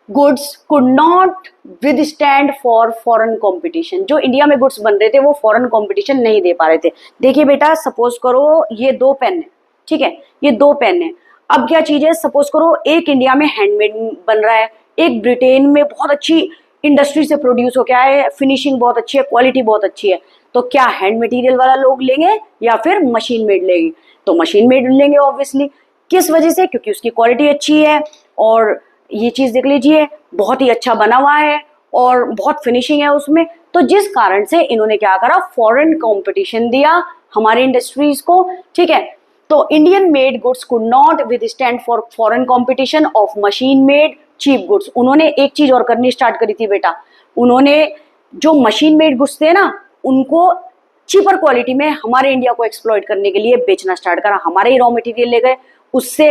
goods could not withstand for foreign competition. जो इंडिया में गुड्स बन रहे थे वो फॉरेन कंपटीशन नहीं दे पा रहे थे। देखिए बेटा, सपोज करो ये 2 पेन है, ठीक है, ये 2 पेन है। अब क्या चीज है, सपोज करो एक इंडिया में हैंडमेड बन रहा है, एक ब्रिटेन में बहुत अच्छी इंडस्ट्री से प्रोड्यूस हो क्या है, फिनिशिंग बहुत अच्छी है, क्वालिटी बहुत अच्छी है, तो क्या हैंड मटेरियल वाला लोग लेंगे या फिर मशीन मेड लेंगे, तो मशीन मेड लेंगे ऑब्वियसली। किस वजह से, क्योंकि उसकी क्वालिटी अच्छी है, और ये चीज देख लीजिए बहुत ही अच्छा बना हुआ है और बहुत फिनिशिंग है उसमें, तो जिस कारण से इन्होंने क्या करा, फॉरेन कंपटीशन दिया हमारे इंडस्ट्रीज को, ठीक है। तो Indian made goods could not withstand for foreign competition of machine made cheap goods. उन्होंने एक चीज और करनी स्टार्ट करी थी बेटा, उन्होंने जो मशीन मेड गुड्स थे ना, उनको चीपर क्वालिटी में हमारे इंडिया को एक्सप्लॉइट करने के लिए बेचना स्टार्ट करा। हमारे ही रॉ मटेरियल ले गए, उससे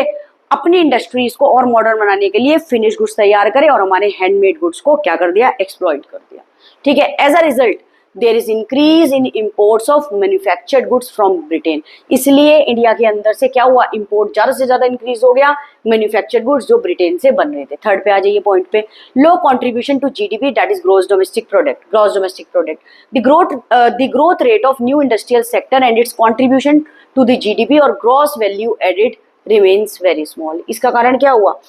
अपनी इंडस्ट्रीज को और मॉडर्न बनाने के लिए फिनिश गुड्स तैयार करे, और हमारे हैंडमेड गुड्स को क्या कर दिया, एक्सप्लॉइट कर दिया। ठीक है। As a result there is increase in imports of manufactured goods from Britain, इसलिए इंडिया के अंदर से क्या हुआ, इम्पोर्ट ज्यादा से ज्यादा इंक्रीज हो गया मैन्युफैक्चर्ड गुड्स जो ब्रिटेन से बन रहे थे। थर्ड पे आ जाइए पॉइंट पे, low contribution to GDP that is gross domestic product, the growth rate of new industrial sector and its contribution to the GDP और gross value added remains very small. इसका कारण क्या हुआ,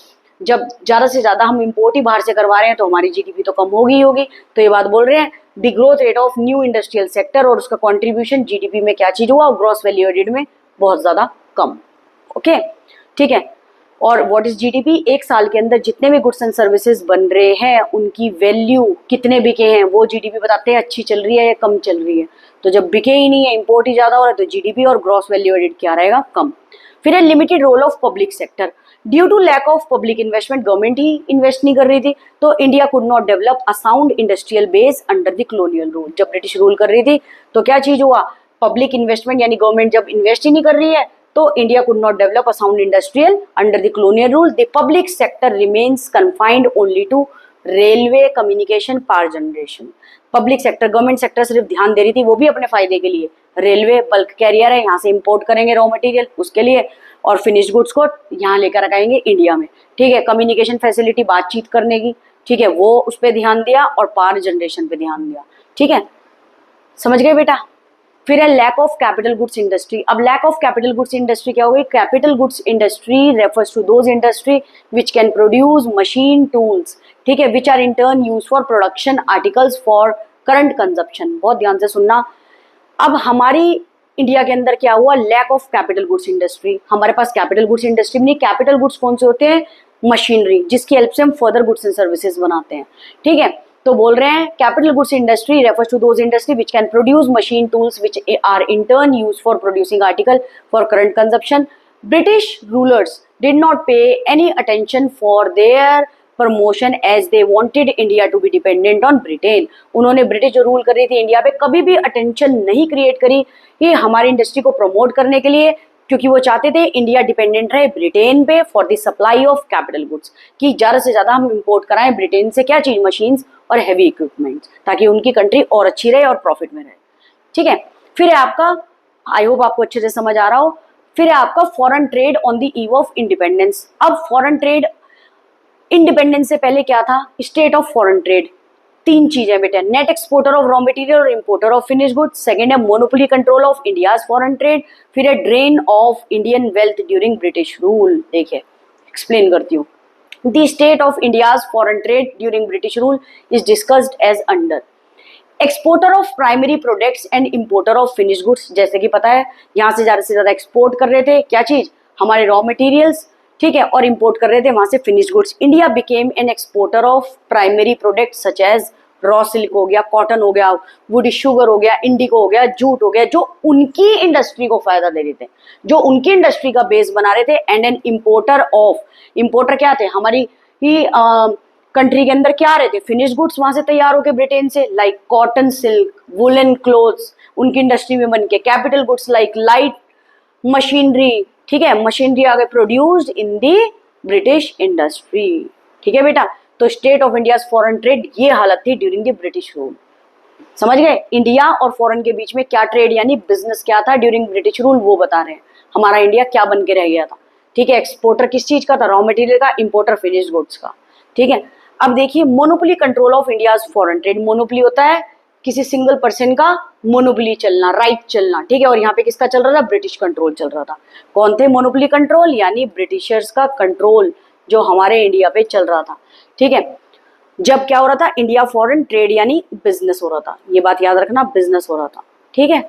जब ज्यादा से ज्यादा हम इंपोर्ट ही बाहर से करवा रहे हैं तो हमारी जीडीपी तो कम होगी। तो ये बात बोल रहे हैं the growth rate of new industrial sector और उसका कंट्रीब्यूशन जीडीपी में क्या चीज हुआ, ग्रॉस वैल्यू एडेड में बहुत ज्यादा कम। ओके ठीक है। और व्हाट इज जीडीपी, एक साल के अंदर जितने भी गुड्स एंड सर्विसेज बन रहे हैं उनकी वैल्यू कितने बिके हैं वो जीडीपी बताते हैं अच्छी चल रही है या कम चल रही है। तो जब बिके ही नहीं है, इंपोर्ट ही ज्यादा हो रहा है, तो जीडीपी और ग्रॉस वैल्यू एडेड क्या रहेगा, कम। फिर है limited role of public sector, due to lack of public investment, government ही इन्वेस्ट नहीं कर रही थी, तो India could not develop a sound industrial base under the colonial rule. जब ब्रिटिश रूल कर रही थी तो क्या चीज हुआ, पब्लिक इन्वेस्टमेंट यानी गवर्नमेंट जब इन्वेस्ट ही नहीं कर रही है तो India could not develop a sound industrial under the colonial rule. The public sector remains confined only to railway, communication, power generation. Public sector, government sector सिर्फ ध्यान दे रही थी वो भी अपने फायदे के लिए, रेलवे बल्क कैरियर है, यहाँ से इंपोर्ट करेंगे रॉ मटेरियल उसके लिए, और फिनिश गुड्स को यहाँ लेकर आएंगे इंडिया में। ठीक है। कम्युनिकेशन फैसिलिटी, बातचीत करने की, ठीक है, वो उस पर ध्यान दिया, और पावर जनरेशन पे ध्यान दिया। ठीक है, समझ गए बेटा। फिर है lack of capital goods industry. अब lack of capital goods industry क्या होगी, capital goods industry refers to those industry which can produce machine tools, ठीक है, which are in turn use for production articles for current consumption. बहुत ध्यान से सुनना। अब हमारी इंडिया के अंदर क्या हुआ, lack of capital goods industry. हमारे पास कैपिटल गुड्स इंडस्ट्री नहीं, कैपिटल गुड्स कौन से होते हैं, मशीनरी, जिसकी हेल्प से हम फर्दर गुड्स एंड सर्विसेज बनाते हैं। ठीक है, तो बोल रहे हैं capital goods industry refers to those industry which can produce machine tools which are in turn use for producing article for current consumption. British rulers did not pay any attention for their promotion as they wanted India to be dependent on Britain. उन्होंने British जो रूल कर रही थी India पे कभी भी attention नहीं क्रिएट करी कि हमारी इंडस्ट्री को प्रमोट करने के लिए, क्योंकि वो चाहते थे इंडिया डिपेंडेंट रहे ब्रिटेन पे for the supply of capital goods, कि ज़्यादा से ज़्यादा हम इंपोर्ट कराएं ब्रिटेन से क्या चीज़, मशीन्स और हैवी इक्विपमेंट्स, ताकि उनकी कंट्री और अच्छी रहे और प्रॉफिट में रहे। ठीक है। फिर है आपका, आई होप आपको अच्छे से समझ आ रहा हो, फिर है आपका foreign trade on the eve of independence. अब फॉरेन ट्रेड इंडिपेंडेंस से पहले क्या था, स्टेट ऑफ फॉरेन ट्रेड। तीन चीजें बेटा, net exporter of raw material और importer of finish goods. Second है monopoly control of India's foreign trade. फिर है drain of Indian wealth during British rule. देखिए एक्सप्लेन करती हूँ। The state of India's foreign trade during British rule is discussed as under. Exporter of primary products and importer of finish goods, जैसे कि पता है यहाँ से ज्यादा एक्सपोर्ट कर रहे थे क्या चीज, हमारे रॉ मटेरियल्स, ठीक है, और इंपोर्ट कर रहे थे वहां से finish goods. India became an exporter of primary products such as raw silk हो गया, कॉटन हो गया, वुड शुगर हो गया, इंडिगो हो गया, जूट हो गया, जो उनकी इंडस्ट्री को फायदा दे रहे थे, जो उनकी इंडस्ट्री का बेस बना रहे थे। And an importer of, importer क्या थे, हमारी ही कंट्री के अंदर क्या रहे थे, फिनिश गुड्स वहां से तैयार होके ब्रिटेन से, like cotton, silk, woollen clothes उनकी इंडस्ट्री में बन के। Capital goods like light machinery, ठीक है, मशीनरी आ गए produced in the British industry. ठीक है बेटा, तो state of India foreign trade ये हालत थी ड्यूरिंग द ब्रिटिश रूल। समझ गए, इंडिया और फॉरेन के बीच में क्या ट्रेड यानी बिजनेस क्या था ड्यूरिंग ब्रिटिश रूल वो बता रहे हैं, हमारा इंडिया क्या बन के रह गया था। ठीक है, एक्सपोर्टर किस चीज का था, रॉ मटेरियल का, इंपोर्टर फिनिश गुड्स का। ठीक है, अब देखिए monopoly control of India foreign trade. Monopoly होता है किसी सिंगल पर्सन का मोनोपोली चलना, राइट चलना। ठीक है, और यहाँ पे किसका चल रहा था, ब्रिटिश कंट्रोल चल रहा था। कौन थे मोनोपोली कंट्रोल, यानी ब्रिटिशर्स का कंट्रोल जो हमारे इंडिया पे चल रहा था। ठीक है, जब क्या हो रहा था, इंडिया फॉरेन ट्रेड यानी बिजनेस हो रहा था, ये बात याद रखना, बिजनेस हो रहा था। ठीक है,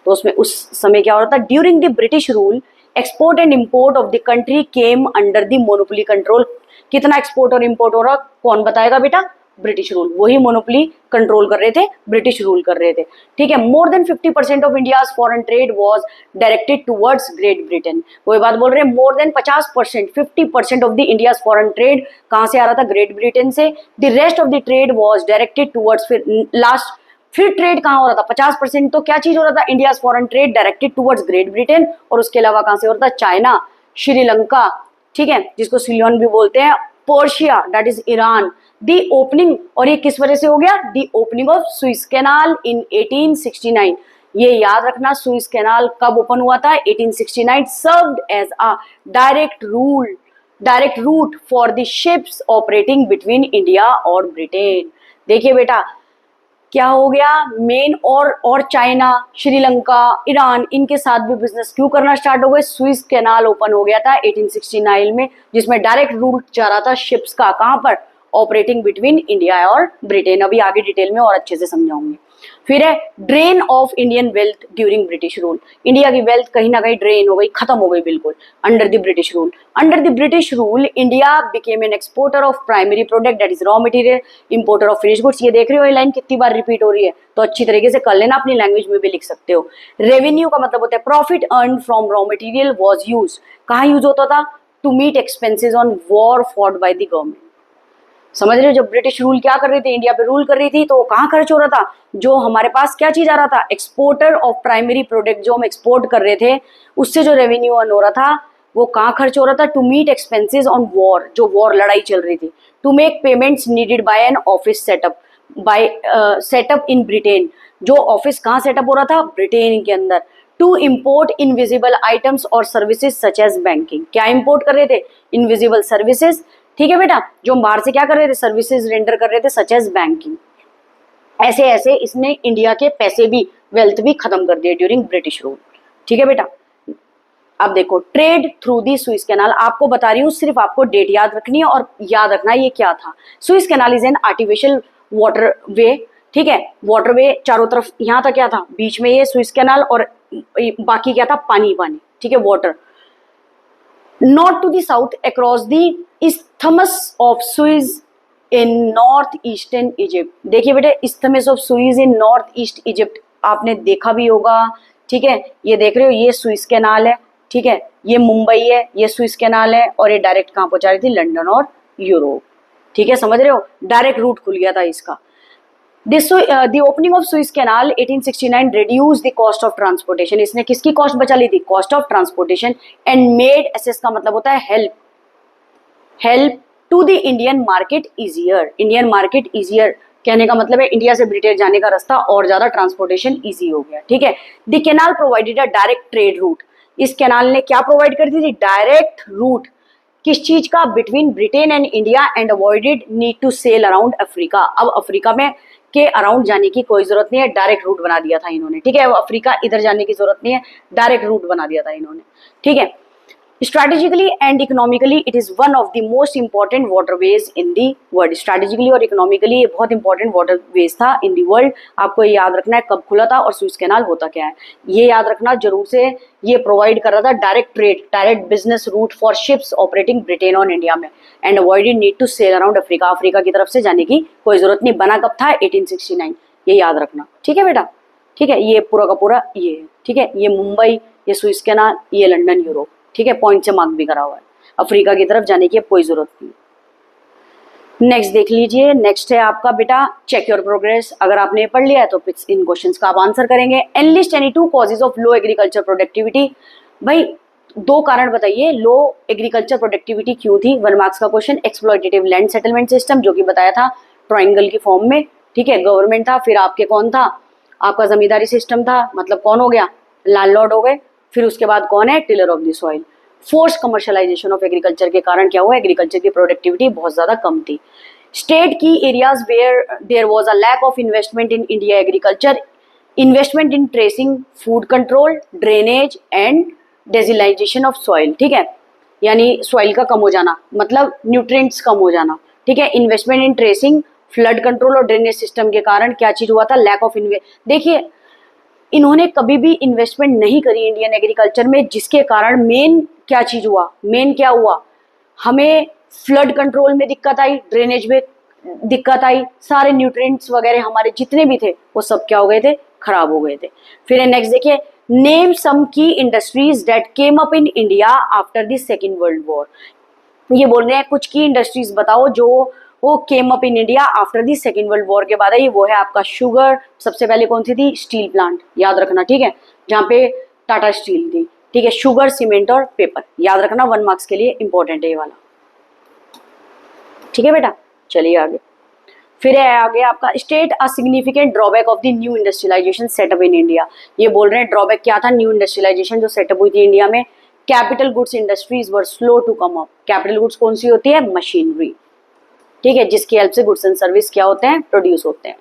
तो उसमें उस समय क्या हो रहा था, during the British rule export and import of the country came under the monopoly control. कितना एक्सपोर्ट और इंपोर्ट हो रहा, कौन बताएगा बेटा, ब्रिटिश रूल, वही मोनोपोली कंट्रोल कर रहे थे, ब्रिटिश रूल कर रहे थे। ठीक है, more than 50% of India's foreign trade was directed towards great Britain. वही बात बोल रहे हैं, more than 50%, 50% of the India's foreign trade कहाँ से आ रहा था, ग्रेट ब्रिटेन से। The rest of the trade was directed towards, फिर ट्रेड कहाँ हो रहा था, 50% तो क्या चीज हो रहा था, India's foreign trade directed towards great Britain, और उसके अलावा कहाँ से हो रहा था, चाइना, श्रीलंका, ठीक है, जिसको सिलियन भी बोलते हैं, Persia that is Iran, the opening, और ये किस वजह से हो गया, the opening of Suez Canal in 1869। ये याद रखना, सुइस कैनाल कब ओपन हुआ था, 1869। Served as a direct route for the ships operating between India और ब्रिटेन। देखिए बेटा क्या हो गया, मेन और चाइना, श्रीलंका, ईरान, इनके साथ भी बिजनेस क्यों करना स्टार्ट हो गए, सुइस कैनाल ओपन हो गया था 1869 में, जिसमें डायरेक्ट रूट जा रहा था शिप्स का, कहां पर, ऑपरेटिंग बिटवीन इंडिया और ब्रिटेन। अभी आगे डिटेल में और अच्छे से समझाऊंगी। फिर है drain of Indian wealth during British rule. India की वेल्थ कहीं ना कहीं ड्रेन हो गई, खत्म हो गई बिल्कुल under the British rule. Under the British rule India became an exporter of primary product that is raw material, importer of finish goods. ये देख रहे हो ये लाइन कितनी बार रिपीट हो रही है, तो अच्छी तरीके से कर लेना, अपनी लैंग्वेज में भी लिख सकते हो। रेवेन्यू का मतलब होता है profit earn from raw material was use, कहाँ यूज होता था, to meet expenses on war fought by the government. समझ रहे हो, जब ब्रिटिश रूल क्या कर रही थी, इंडिया पे रूल कर रही थी, तो कहाँ खर्च हो रहा था, जो हमारे पास क्या चीज आ रहा था, एक्सपोर्टर ऑफ प्राइमरी प्रोडक्ट, जो हम एक्सपोर्ट कर रहे थे, उससे जो रेवेन्यू अर्न हो रहा था वो कहाँ खर्च हो रहा था, to meet expenses on war, जो वॉर लड़ाई चल रही थी, to make payments needed by an office set up in Britain. जो ऑफिस कहाँ सेटअप हो रहा था, ब्रिटेन के अंदर। टू इम्पोर्ट इनविजिबल आइटम्स और सर्विसेज सच एज बैंकिंग, क्या इम्पोर्ट कर रहे थे, इनविजिबल सर्विसेज, ठीक है बेटा, जो हम बाहर से क्या कर रहे थे, सर्विसेज रेंडर कर रहे थे सच एज बैंकिंग। ऐसे ऐसे इसने इंडिया के पैसे भी, वेल्थ भी खत्म कर दिए ड्यूरिंग ब्रिटिश रूल, ठीक है बेटा। अब देखो trade through the Suez canal, आपको बता रही हूँ, सिर्फ आपको डेट याद रखनी है और याद रखना ये क्या था। Suez canal is an artificial waterway, ठीक है, वाटर वे चारों तरफ, यहाँ था क्या था, बीच में ये सुइस कैनाल और बाकी क्या था, पानी पानी, ठीक है, water. North to the south across the isthmus of Suez in north eastern Egypt. देखिए बेटे isthmus of Suez in north east Egypt आपने देखा भी होगा, ठीक है, ये देख रहे हो ये सुइस कैनाल है, ठीक है, ये मुंबई है, ये सुइस कैनाल है, और ये डायरेक्ट कहाँ पहुंचा रही थी, लंदन और यूरोप, ठीक है, समझ रहे हो, डायरेक्ट रूट खुल गया था इसका। The opening of Suez Canal 1869 reduced the cost of transportation। इसने किसकी कॉस्ट बचा ली थी, cost of transportation, and made access का मतलब होता है help to the Indian market easier. Indian market easier कहने का मतलब है इंडिया से ब्रिटेन जाने का रास्ता और ज्यादा ट्रांसपोर्टेशन इजी हो गया, ठीक है। The canal provided a direct trade route, इस कैनाल ने क्या प्रोवाइड कर दी थी, डायरेक्ट रूट, किस चीज का, between Britain and India, and avoided need to sail around Africa. अब अफ्रीका में के अराउंड जाने की कोई जरूरत नहीं है, डायरेक्ट रूट बना दिया था इन्होंने, ठीक है, अफ्रीका इधर जाने की जरूरत नहीं है, डायरेक्ट रूट बना दिया था इन्होंने, ठीक है। Strategically and economically it is one of the most important waterways in the world. Strategically और इकोनॉमिकली ये बहुत इंपॉर्टेंट वाटरवेज था इन दी वर्ल्ड। आपको ये याद रखना है कब खुला था और सुइस कैनाल होता क्या है, ये याद रखना जरूर से। ये प्रोवाइड कर रहा था direct trade, direct business route for ships operating Britain on India में, and avoided need to sail around Africa. Africa की तरफ से जाने की कोई जरूरत नहीं। बना कब था, 1869, ये याद रखना, ठीक है बेटा, ठीक है। ये पूरा का पूरा ये है, ठीक है, ये मुंबई, ये सुइस कैनाल, ये लंदन, यूरोप, ठीक है, पॉइंट से मार्क भी करा हुआ है। अफ्रीका की तरफ जाने की कोई जरूरत नहीं। नेक्स्ट देख लीजिए, नेक्स्ट है आपका बेटा चेक योर प्रोग्रेस। अगर आपने पढ़ लिया है तो इन क्वेश्चंस का आप आंसर करेंगे। Enlist any two causes of low agriculture productivity. भाई दो कारण बताइए लो एग्रीकल्चर प्रोडक्टिविटी क्यों थी, 1 मार्क्स का question. Exploitative land settlement system, जो कि बताया था ट्राइंगल की फॉर्म में, ठीक है, गवर्नमेंट था, फिर आपके कौन था, आपका जमींदारी सिस्टम था, मतलब कौन हो गया, लैंडलॉर्ड हो गए, फिर उसके बाद कौन है, tiller of the soil. Force commercialisation of agriculture के कारण क्या हुआ, एग्रीकल्चर की प्रोडक्टिविटी बहुत ज्यादा कम थी। स्टेट की areas where there was a lack of investment in India agriculture, investment in terracing, food control, drainage and desalinisation of soil, ठीक है, यानी सॉइल का कम हो जाना, मतलब न्यूट्रिएंट्स कम हो जाना, ठीक है। Investment in tracing, flood control और ड्रेनेज सिस्टम के कारण क्या चीज हुआ था, लैक ऑफ देखिए इन्होंने कभी भी इन्वेस्टमेंट नहीं करी इंडियन एग्रीकल्चर में, जिसके कारण मेन क्या चीज हुआ, मेन क्या हुआ, हमें फ्लड कंट्रोल में दिक्कत आई, ड्रेनेज में दिक्कत आई, सारे न्यूट्रिएंट्स वगैरह हमारे जितने भी थे वो सब क्या हो गए थे, खराब हो गए थे। फिर नेक्स्ट देखिए, नेम सम की industries that came up in India after the second world war. ये बोल रहे हैं कुछ की इंडस्ट्रीज बताओ जो वो came up in India after the second world war के बाद आई। वो है आपका शुगर, सबसे पहले कौन सी थी, स्टील प्लांट, याद रखना, ठीक है, जहाँ पे टाटा स्टील थी, ठीक है, शुगर, सीमेंट और पेपर, याद रखना, 1 मार्क्स के लिए इंपॉर्टेंट है ये वाला, ठीक है बेटा। चलिए आगे, फिर है आगे आपका state a significant drawback of the new industrialisation setup in India. ये बोल रहे हैं ड्रॉबैक क्या था न्यू इंडस्ट्रियलाइजेशन जो सेटअप हुई थी इंडिया में। Capital goods industries were slow to come up. Capital goods कौन सी होती है? मशीनरी, ठीक है, जिसकी हेल्प से गुड्स एंड सर्विस क्या होते हैं? प्रोड्यूस होते हैं।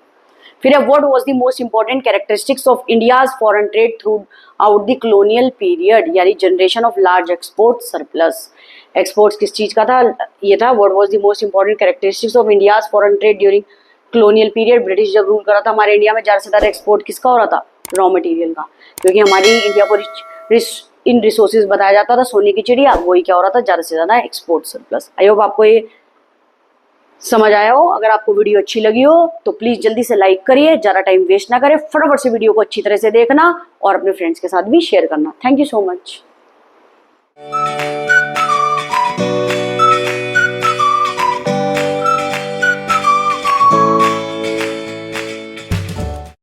फिर what was the most important characteristics of India's foreign trade throughout the colonial period, यानी generation of large export surplus. Exports किस चीज का था? ये था what was the most important characteristics of India's foreign trade during colonial period. British जब rule करा था हमारे इंडिया में, ज़्यादा से ज़्यादा एक्सपोर्ट किसका हो रहा था? रॉ मटेरियल का, क्योंकि हमारी इंडिया को इन रिसोर्सेज बताया जाता था, सोने की चिड़िया, वही क्या हो रहा था? ज़्यादा से ज़्यादा एक्सपोर्ट सरप्लस। आई होप आपको ये समझ आया हो। अगर आपको वीडियो अच्छी लगी हो तो प्लीज़ जल्दी से लाइक करिए, ज़्यादा टाइम वेस्ट ना करें, फटाफट से वीडियो को अच्छी तरह से देखना और अपने फ्रेंड्स के साथ भी शेयर करना। Thank you so much.